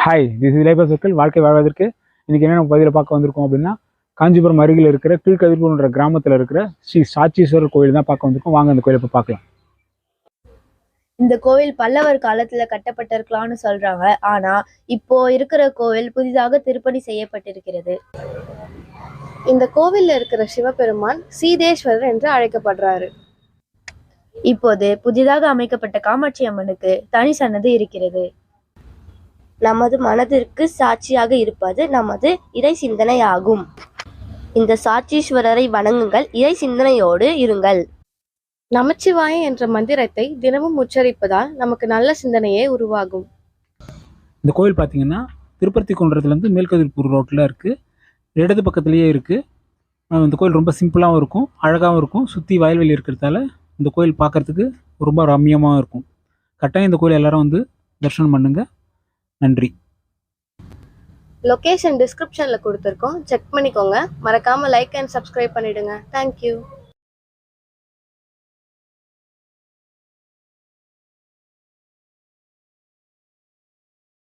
Hi, this is life circle. வாழ்க்கை வாழ்வதற்கு இன்றைக்கி என்ன நம்ம பதிவில் பார்க்க வந்திருக்கோம் அப்படின்னா, காஞ்சிபுரம் அருகில் இருக்கிற கீழ்கதிர்பூர்ன்ற கிராமத்தில் இருக்கிற ஸ்ரீ சாட்சீஸ்வரர் கோயில் தான் பார்க்க வந்திருக்கோம். வாங்க அந்த கோயிலை இப்போ பார்க்கலாம். இந்த கோவில் பல்லவர் காலத்துல கட்டப்பட்டிருக்கலாம்னு சொல்றாங்க. ஆனா இப்போ இருக்கிற கோவில் புதிதாக திருப்பணி செய்யப்பட்டிருக்கிறது. இந்த கோவில்ல இருக்கிற சிவபெருமான் சீதேஸ்வரர் என்று அழைக்கப்படுறாரு. இப்போது புதிதாக அமைக்கப்பட்ட காமாட்சி அம்மனுக்கு தனி சன்னதி இருக்கிறது. நமது மனதிற்கு சாட்சியாக இருப்பது நமது இறை சிந்தனையாகும். இந்த சாட்சீஸ்வரரை வணங்குங்கள், இறை சிந்தனையோடு இருங்கள். நமச்சிவாய என்ற மந்திரத்தை தினமும் உச்சரிப்பதால் நமக்கு நல்ல சிந்தனையே உருவாகும். இந்த கோயில் பார்த்தீங்கன்னா திருப்பதி குன்றத்துலேருந்து மேல்கதிர்பூர் ரோட்டில் இருக்குது. இடது பக்கத்துலேயே இருக்குது. இந்த கோயில் ரொம்ப சிம்பிளாகவும் இருக்கும், அழகாகவும் இருக்கும். சுற்றி வயல்வெளி இருக்கிறதால இந்த கோயில் பார்க்குறதுக்கு ரொம்ப ரம்மியமாக இருக்கும். கட்டாயம் இந்த கோயில் எல்லாரும் வந்து தரிசனம் பண்ணுங்கள். நன்றி. லொகேஷன் டிஸ்கிரிப்ஷன்ல கொடுத்துருக்கோம், செக் பண்ணிக்கோங்க. மறக்காம லைக் அண்ட் சப்ஸ்கிரைப் பண்ணிடுங்க. தேங்க்யூ.